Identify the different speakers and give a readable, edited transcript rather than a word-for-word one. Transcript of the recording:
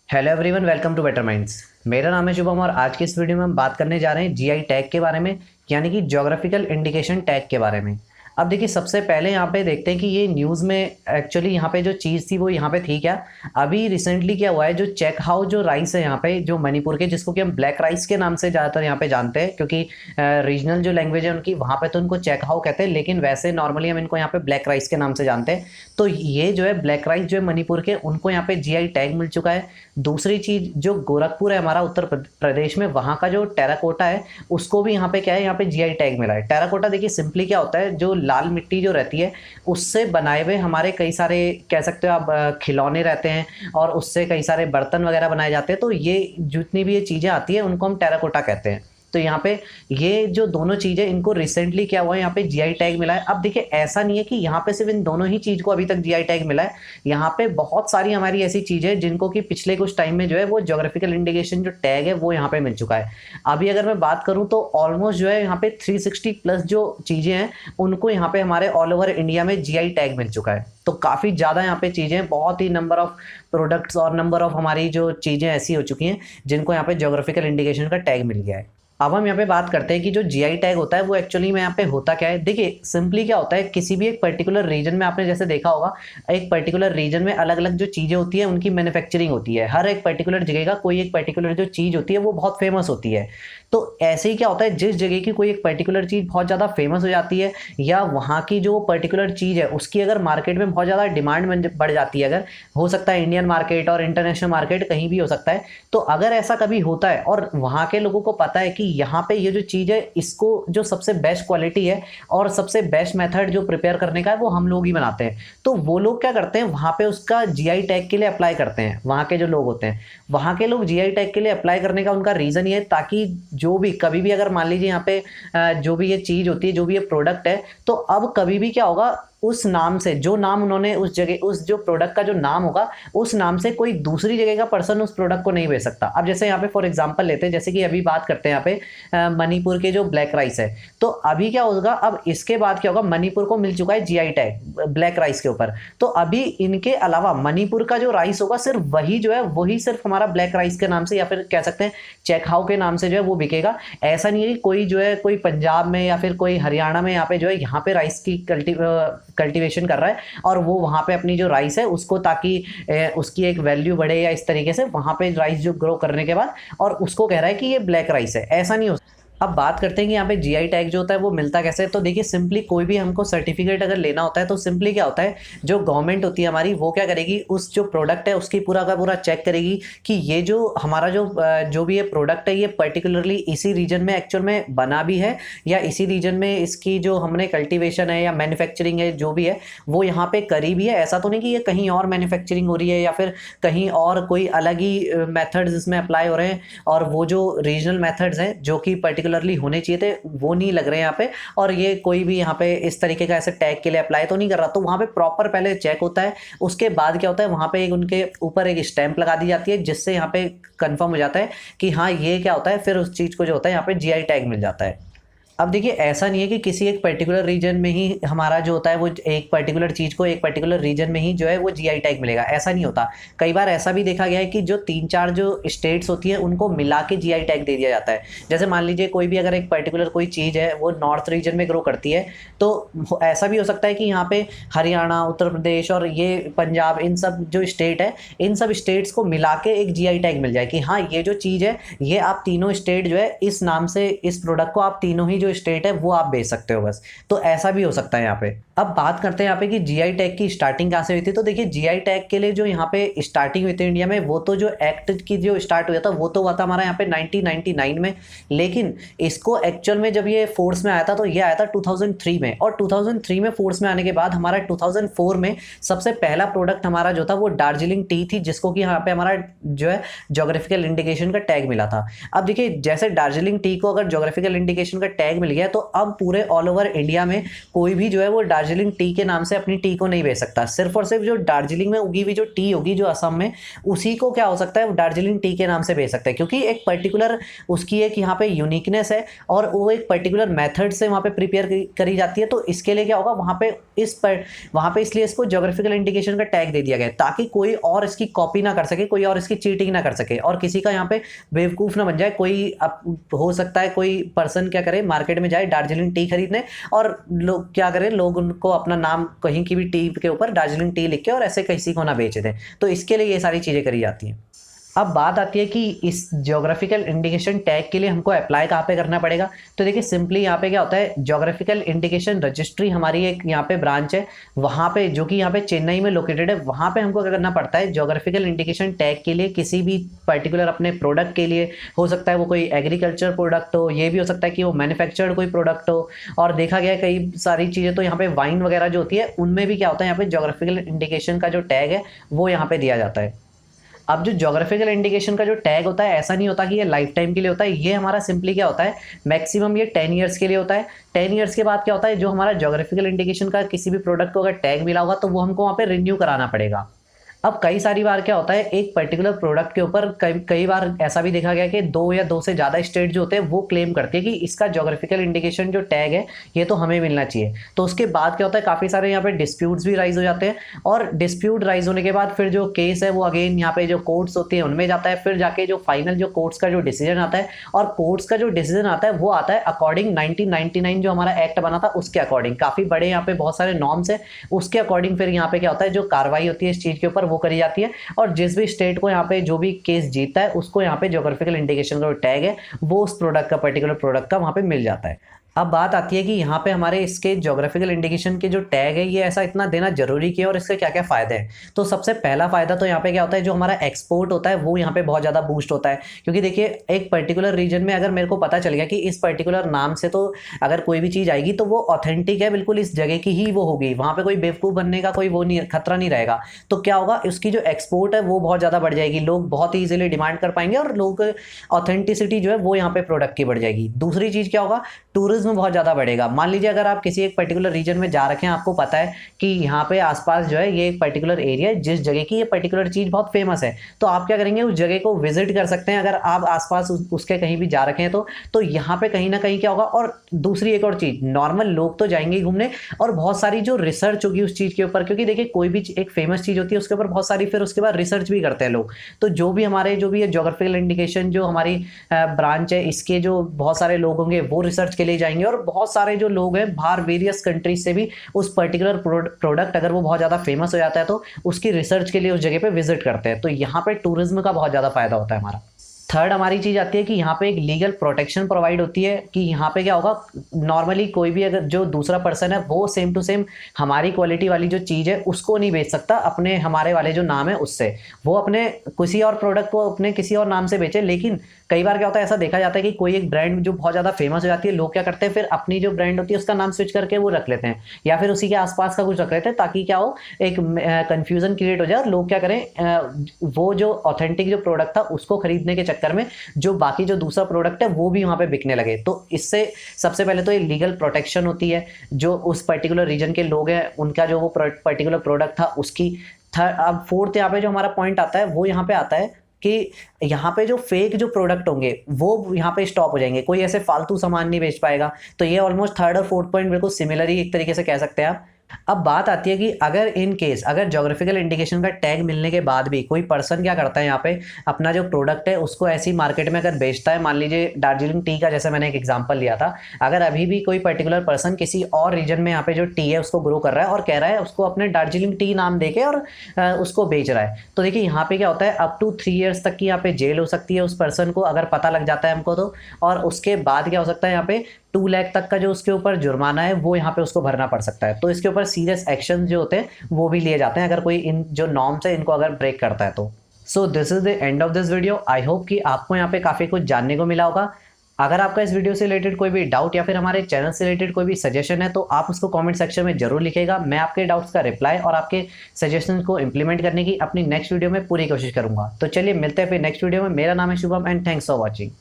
Speaker 1: Hello everyone, welcome to Better Minds. मेरा नाम है शुभम और आज की इस वीडियो में हम बात करने जा रहे हैं जीआई टैग के बारे में, यानी कि ज्योग्राफिकल इंडिकेशन टैग के बारे में। अब देखिए, सबसे पहले यहाँ पे देखते हैं कि ये न्यूज़ में एक्चुअली यहाँ पे जो चीज़ थी वो यहाँ पे थी क्या। अभी रिसेंटली क्या हुआ है, जो चेक हाउ जो राइस है यहाँ पे, जो मणिपुर के, जिसको कि हम ब्लैक राइस के नाम से ज़्यादातर यहाँ पे जानते हैं, क्योंकि रीजनल जो लैंग्वेज है उनकी वहाँ पे तो उनको चेक हाउ कहते हैं, लेकिन वैसे नॉर्मली हम इनको यहाँ पे ब्लैक राइस के नाम से जानते हैं। तो ये जो है ब्लैक राइस जो है मणिपुर के, उनको यहाँ पे जीआई टैग मिल चुका है। दूसरी चीज, जो गोरखपुर है हमारा उत्तर प्रदेश में, वहाँ का जो टेराकोटा है उसको भी यहाँ पे क्या है, यहाँ पे जीआई टैग मिला है। टेराकोटा देखिए सिंपली क्या होता है, जो लाल मिट्टी जो रहती है उससे बनाए हुए हमारे कई सारे, कह सकते हो आप, खिलौने रहते हैं और उससे कई सारे बर्तन वगैरह बनाए जाते हैं। तो ये जितनी भी ये चीज़ें आती है उनको हम टेराकोटा कहते हैं। तो यहाँ पे ये जो दोनों चीजें, इनको रिसेंटली क्या हुआ है, यहाँ पे जीआई टैग मिला है। अब देखिए, ऐसा नहीं है कि यहाँ पे सिर्फ इन दोनों ही चीज को अभी तक जीआई टैग मिला है। यहाँ पे बहुत सारी हमारी ऐसी चीजें जिनको कि पिछले कुछ टाइम में जो है वो ज्योग्राफिकल इंडिकेशन जो टैग है वो यहाँ पे मिल चुका है। अभी अगर मैं बात करूँ तो ऑलमोस्ट जो है यहाँ पे 360 प्लस जो चीजें हैं उनको यहाँ पे हमारे ऑल ओवर इंडिया में जीआई टैग मिल चुका है। तो काफी ज्यादा यहाँ पे चीजें, बहुत ही नंबर ऑफ प्रोडक्ट्स और नंबर ऑफ हमारी जो चीजें ऐसी हो चुकी हैं जिनको यहाँ पे ज्योग्राफिकल इंडिकेशन का टैग मिल गया है। अब हम यहाँ पे बात करते हैं कि जो जीआई टैग होता है वो एक्चुअली में यहाँ पे होता क्या है। देखिए सिंपली क्या होता है, किसी भी एक पर्टिकुलर रीजन में आपने जैसे देखा होगा, एक पर्टिकुलर रीजन में अलग अलग जो चीजें होती है उनकी मैन्युफैक्चरिंग होती है। हर एक पर्टिकुलर जगह का कोई एक पर्टिकुलर जो चीज होती है वो बहुत फेमस होती है। तो ऐसे ही क्या होता है, जिस जगह की कोई एक पर्टिकुलर चीज बहुत ज्यादा फेमस हो जाती है, या वहाँ की जो पर्टिकुलर चीज है उसकी अगर मार्केट में बहुत ज्यादा डिमांड बढ़ जाती है, अगर हो सकता है इंडियन मार्केट और इंटरनेशनल मार्केट कहीं भी हो सकता है, तो अगर ऐसा कभी होता है और वहाँ के लोगों को पता है कि यहाँ पे ये जो चीज है इसको जो सबसे बेस्ट क्वालिटी है और सबसे बेस्ट मेथड जो प्रिपेयर करने का है वो हम लोग ही बनाते हैं, तो वो लोग क्या करते हैं, वहां पे उसका जीआई टैग के लिए अप्लाई करते हैं। वहां के जो लोग होते हैं, वहां के लोग जीआई टैग के लिए अप्लाई करने का उनका रीजन ये है, ताकि जो भी कभी भी अगर मान लीजिए यहाँ पे जो भी ये चीज होती है, जो भी ये प्रोडक्ट है, तो अब कभी भी क्या होगा, उस नाम से, जो नाम उन्होंने उस जगह, उस जो प्रोडक्ट का जो नाम होगा उस नाम से कोई दूसरी जगह का पर्सन उस प्रोडक्ट को नहीं बेच सकता। अब जैसे यहाँ पे फॉर एग्जांपल लेते हैं, जैसे कि अभी बात करते हैं यहाँ पे मणिपुर के जो ब्लैक राइस है, तो अभी क्या होगा, अब इसके बाद क्या होगा, मणिपुर को मिल चुका है जीआई टैग ब्लैक राइस के ऊपर। तो अभी इनके अलावा मणिपुर का जो राइस होगा सिर्फ वही जो है, वही सिर्फ हमारा ब्लैक राइस के नाम से, या फिर कह सकते हैं चेक हाउ के नाम से जो है वो बिकेगा। ऐसा नहीं है कि कोई जो है, कोई पंजाब में या फिर कोई हरियाणा में यहाँ पे जो है, यहाँ पे राइस की कल्टीवेशन कर रहा है और वो वहां पे अपनी जो राइस है उसको, ताकि उसकी एक वैल्यू बढ़े या इस तरीके से वहां पे राइस जो ग्रो करने के बाद, और उसको कह रहा है कि ये ब्लैक राइस है, ऐसा नहीं हो। अब बात करते हैं कि यहाँ पे जीआई टैग जो होता है वो मिलता कैसे है। तो देखिए सिंपली कोई भी हमको सर्टिफिकेट अगर लेना होता है तो सिंपली क्या होता है, जो गवर्नमेंट होती है हमारी, वो क्या करेगी, उस जो प्रोडक्ट है उसकी पूरा का पूरा चेक करेगी कि ये जो हमारा जो भी ये प्रोडक्ट है ये पर्टिकुलरली इसी रीजन में एक्चुअल में बना भी है, या इसी रीजन में इसकी जो हमने कल्टिवेशन है या मैन्युफैक्चरिंग है जो भी है वो यहाँ पे करी भी है। ऐसा तो नहीं कि ये कहीं और मैन्युफैक्चरिंग हो रही है या फिर कहीं और कोई अलग ही मेथड्स इसमें अप्लाई हो रहे हैं, और वो जो रीजनल मेथड्स हैं जो कि पर्टिकुलरली होने चाहिए थे वो नहीं लग रहे हैं यहाँ पे, और ये कोई भी यहाँ पे इस तरीके का ऐसे टैग के लिए अप्लाई तो नहीं कर रहा। तो वहाँ पे प्रॉपर पहले चेक होता है, उसके बाद क्या होता है, वहाँ पे एक उनके ऊपर एक स्टैंप लगा दी जाती है जिससे यहाँ पे कंफर्म हो जाता है कि हाँ ये क्या होता है, फिर उस चीज़ को जो होता है यहाँ पे जीआई टैग मिल जाता है। अब देखिए, ऐसा नहीं है कि किसी एक पर्टिकुलर रीजन में ही हमारा जो होता है वो, एक पर्टिकुलर चीज को एक पर्टिकुलर रीजन में ही जो है वो जीआई टैग मिलेगा, ऐसा नहीं होता। कई बार ऐसा भी देखा गया है कि जो 3-4 जो स्टेट्स होती हैं उनको मिला के जीआई टैग दे दिया जाता है। जैसे मान लीजिए कोई भी अगर एक पर्टिकुलर कोई चीज है वो नॉर्थ रीजन में ग्रो करती है, तो ऐसा भी हो सकता है कि यहाँ पे हरियाणा, उत्तर प्रदेश और ये पंजाब, इन सब जो स्टेट है, इन सब स्टेट्स को मिला के एक जीआई टैग मिल जाए कि हाँ ये जो चीज है ये आप तीनों स्टेट जो है इस नाम से, इस प्रोडक्ट को आप तीनों ही जो स्टेट है वो आप बेच सकते हो बस। तो ऐसा भी हो सकता है यहाँ पे। अब बात करते हैं यहाँ पे कि जीआई टैग की स्टार्टिंग कहाँ से हुई थी। तो देखिए, जीआई टैग के लिए जो यहाँ पे स्टार्टिंग हुई थी इंडिया में, वो तो जो एक्ट की जो स्टार्ट हुआ था वो तो हुआ था हमारा यहाँ पे 1999 में, लेकिन इसको एक्चुअल में जब ये फोर्स में आया था तो ये आया था 2003 में, और 2003 में फोर्स में आने के बाद हमारा 2004 में सबसे पहला प्रोडक्ट हमारा जो था वो दार्जिलिंग टी थी, जिसको कि यहाँ पे हमारा जो है ज्योग्राफिकल इंडिकेशन का टैग मिला था। अब देखिए, जैसे दार्जिलिंग टी को अगर ज्योग्राफिकल इंडिकेशन का टैग मिल गया, तो अब पूरे ऑल ओवर इंडिया में कोई भी जो है वो दार्जिलिंग टी के नाम से अपनी टी को नहीं बेच सकता। सिर्फ और सिर्फ जो दार्जिलिंग में उगी हुई जो टी होगी जो असम में, उसी को क्या हो सकता है, दार्जिलिंग टी के नाम से बेच सकता है, क्योंकि एक पर्टिकुलर उसकी एक यहाँ पे यूनिकनेस है और वो एक पर्टिकुलर मेथड से वहाँ पे प्रिपेयर करी जाती है। तो इसके लिए क्या होगा, वहाँ पे इसलिए इसको ज्योग्राफिकल इंडिकेशन का टैग दे दिया गया है, ताकि कोई और इसकी कॉपी ना कर सके, कोई और इसकी चीटिंग ना कर सके और किसी का यहाँ पे बेवकूफ़ ना बन जाए। कोई अब हो सकता है कोई पर्सन क्या करे, मार्केट में जाए दार्जिलिंग टी खरीदने और लोग क्या करें, लोग उनको अपना नाम कहीं की भी टी के ऊपर दार्जिलिंग टी लिख के और ऐसे किसी को ना बेच दें। तो इसके लिए ये सारी चीज़ें करी जाती हैं। अब बात आती है कि इस ज्योग्राफिकल इंडिकेशन टैग के लिए हमको अप्लाई कहाँ पे करना पड़ेगा। तो देखिए सिंपली यहाँ पे क्या होता है, ज्योग्राफिकल इंडिकेशन रजिस्ट्री हमारी एक यहाँ पे ब्रांच है, वहाँ पे जो कि यहाँ पे चेन्नई में लोकेटेड है, वहाँ पे हमको क्या करना पड़ता है, ज्योग्राफिकल इंडिकेशन टैग के लिए किसी भी पर्टिकुलर अपने प्रोडक्ट के लिए, हो सकता है वो कोई एग्रीकल्चर प्रोडक्ट हो, ये भी हो सकता है कि वो मैन्युफैक्चर्ड कोई प्रोडक्ट हो, और देखा गया है कई सारी चीज़ें तो यहाँ पे वाइन वगैरह जो होती है उनमें भी क्या होता है, यहाँ पे ज्योग्राफिकल इंडिकेशन का जो टैग है वो यहाँ पे दिया जाता है। अब जो ज्योग्राफिकल इंडिकेशन का जो टैग होता है, ऐसा नहीं होता कि ये लाइफ टाइम के लिए होता है, ये हमारा सिंपली क्या होता है, मैक्सिमम ये 10 ईयर्स के लिए होता है। 10 ईयर्स के बाद क्या होता है, जो हमारा ज्योग्राफिकल इंडिकेशन का किसी भी प्रोडक्ट को अगर टैग मिला होगा तो वो हमको वहाँ पे रिन्यू कराना पड़ेगा। अब कई सारी बार क्या होता है, एक पर्टिकुलर प्रोडक्ट के ऊपर कई बार ऐसा भी देखा गया कि 2 या 2 से ज़्यादा स्टेट जो होते हैं वो क्लेम करते हैं कि इसका ज्योग्राफिकल इंडिकेशन जो टैग है ये तो हमें मिलना चाहिए। तो उसके बाद क्या होता है, काफ़ी सारे यहाँ पे डिस्प्यूट्स भी राइज हो जाते हैं, और डिस्प्यूट राइज होने के बाद फिर जो केस है वो अगेन यहाँ पे जो कोर्ट्स होती हैं उनमें जाता है, फिर जाके जो फाइनल जो कोर्ट्स का जो डिसीजन आता है, और कोर्ट्स का जो डिसीजन आता है वो आता है अकॉर्डिंग 1999 जो हमारा एक्ट बना था उसके अकॉर्डिंग। काफ़ी बड़े यहाँ पे बहुत सारे नॉर्म्स है, उसके अकॉर्डिंग फिर यहाँ पे क्या होता है, जो कार्रवाई होती है इस चीज़ के ऊपर वो करी जाती है, और जिस भी स्टेट को यहाँ पे जो भी केस जीतता है उसको यहाँ पे ज्योग्राफिकल इंडिकेशन का जो टैग है वो उस प्रोडक्ट का, पर्टिकुलर प्रोडक्ट का वहाँ पे मिल जाता है। अब बात आती है कि यहाँ पे हमारे इसके ज्योग्राफिकल इंडिकेशन के जो टैग है ये ऐसा इतना देना जरूरी क्यों और इसके क्या क्या फ़ायदे हैं। तो सबसे पहला फ़ायदा तो यहाँ पे क्या होता है, जो हमारा एक्सपोर्ट होता है वो यहाँ पे बहुत ज़्यादा बूस्ट होता है, क्योंकि देखिए एक पर्टिकुलर रीजन में अगर मेरे को पता चल गया कि इस पर्टिकुलर नाम से तो अगर कोई भी चीज़ आएगी तो वो ऑथेंटिक है, बिल्कुल इस जगह की ही वो होगी, वहाँ पर कोई बेवकूफ़ बनने का कोई वो नहीं, खतरा नहीं रहेगा। तो क्या होगा, उसकी जो एक्सपोर्ट है वो बहुत ज़्यादा बढ़ जाएगी, लोग बहुत ही ईजिली डिमांड कर पाएंगे और लोग ऑथेंटिसिटी जो है वो यहाँ पे प्रोडक्ट की बढ़ जाएगी। दूसरी चीज़ क्या होगा, टूरिज्म बहुत ज़्यादा बढ़ेगा। मान लीजिए अगर आप किसी एक पर्टिकुलर रीजन में जा रखे हैं, आपको पता है कि यहाँ पे आसपास जो है ये एक पर्टिकुलर एरिया है जिस जगह की ये पर्टिकुलर चीज़ बहुत फेमस है, तो आप क्या करेंगे, उस जगह को विजिट कर सकते हैं अगर आप आसपास उसके कहीं भी जा रखे हैं तो यहाँ पे कहीं ना कहीं क्या होगा। और दूसरी एक और चीज़, नॉर्मल लोग तो जाएंगे घूमने, और बहुत सारी जो रिसर्च होगी उस चीज़ के ऊपर, क्योंकि देखिए कोई भी एक फेमस चीज़ होती है उसके ऊपर बहुत सारी फिर उसके बाद रिसर्च भी करते हैं लोग। तो जो भी ये ज्योग्राफिकल इंडिकेशन जो हमारी ब्रांच है इसके जो बहुत सारे लोग होंगे वो रिसर्च के लिए जाएंगे, और बहुत सारे जो लोग हैं बाहर वेरियस कंट्रीज से भी उस पर्टिकुलर प्रोडक्ट अगर वो बहुत ज़्यादा फेमस हो जाता है तो उसकी रिसर्च के लिए उस जगह पे विजिट करते हैं। तो यहाँ पे टूरिज्म का बहुत ज़्यादा फायदा होता है हमारा। थर्ड हमारी चीज़ आती है कि यहाँ पे एक लीगल प्रोटेक्शन प्रोवाइड होती है, कि यहाँ पे क्या होगा, नॉर्मली कोई भी अगर जो दूसरा पर्सन है वो सेम टू सेम हमारी क्वालिटी वाली जो चीज़ है उसको नहीं बेच सकता अपने हमारे वाले जो नाम है उससे, वो अपने किसी और प्रोडक्ट को अपने किसी और नाम से बेचे। लेकिन कई बार क्या होता है, ऐसा देखा जाता है कि कोई एक ब्रांड जो बहुत ज़्यादा फेमस हो जाती है, लोग क्या करते हैं फिर अपनी जो ब्रांड होती है उसका नाम स्विच करके वो रख लेते हैं, या फिर उसी के आसपास का कुछ रख लेते हैं, ताकि क्या हो, एक कन्फ्यूजन क्रिएट हो जाए और लोग क्या करें, वो जो ऑथेंटिक जो प्रोडक्ट था उसको खरीदने के चक्कर में जो बाकी जो दूसरा प्रोडक्ट है वो भी वहाँ पे बिकने लगे। तो इससे सबसे पहले तो ये लीगल प्रोटेक्शन होती है, जो उस पर्टिकुलर रीजन के लोग हैं उनका जो वो पर्टिकुलर प्रोडक्ट था उसकी। अब फोर्थ यहाँ पे जो हमारा पॉइंट आता है वो यहाँ पे आता है कि यहाँ पे जो फेक जो प्रोडक्ट होंगे वो यहाँ पे स्टॉप हो जाएंगे, कोई ऐसे फालतू सामान नहीं बेच पाएगा। तो ये ऑलमोस्ट थर्ड और फोर्थ पॉइंट बिल्कुल सिमिलर ही एक तरीके से कह सकते हैं आप। अब बात आती है कि अगर इन केस अगर ज्योग्राफिकल इंडिकेशन का टैग मिलने के बाद भी कोई पर्सन क्या करता है, यहाँ पे अपना जो प्रोडक्ट है उसको ऐसी मार्केट में अगर बेचता है, मान लीजिए दार्जिलिंग टी का जैसे मैंने एक एग्जांपल लिया था, अगर अभी भी कोई पर्टिकुलर पर्सन किसी और रीजन में यहाँ पे जो टी है उसको ग्रो कर रहा है और कह रहा है उसको अपने दार्जिलिंग टी नाम देके और उसको बेच रहा है, तो देखिए यहाँ पे क्या होता है, अप टू 3 ईयर्स तक की यहाँ पे जेल हो सकती है उस पर्सन को अगर पता लग जाता है हमको तो। और उसके बाद क्या हो सकता है, यहाँ पे 2 लाख तक का जो उसके ऊपर जुर्माना है वो यहाँ पे उसको भरना पड़ सकता है। तो इसके ऊपर सीरियस एक्शन जो होते हैं वो भी लिए जाते हैं अगर कोई इन जो नॉर्म्स है इनको अगर ब्रेक करता है तो। So this is the end of this video. I hope कि आपको यहाँ पे काफ़ी कुछ जानने को मिला होगा। अगर आपका इस वीडियो से रिलेटेड कोई भी डाउट या फिर हमारे चैनल से रिलेटेड कोई भी सजेशन है तो आप उसको कमेंट सेक्शन में जरूर लिखेगा। मैं आपके डाउट्स का रिप्लाई और आपके सजेशन को इंप्लीमेंट करने की अपनी नेक्स्ट वीडियो में पूरी कोशिश करूंगा। तो चलिए मिलते हैं फिर नेक्स्ट वीडियो में। मेरा नाम है Shubham and thanks for watching.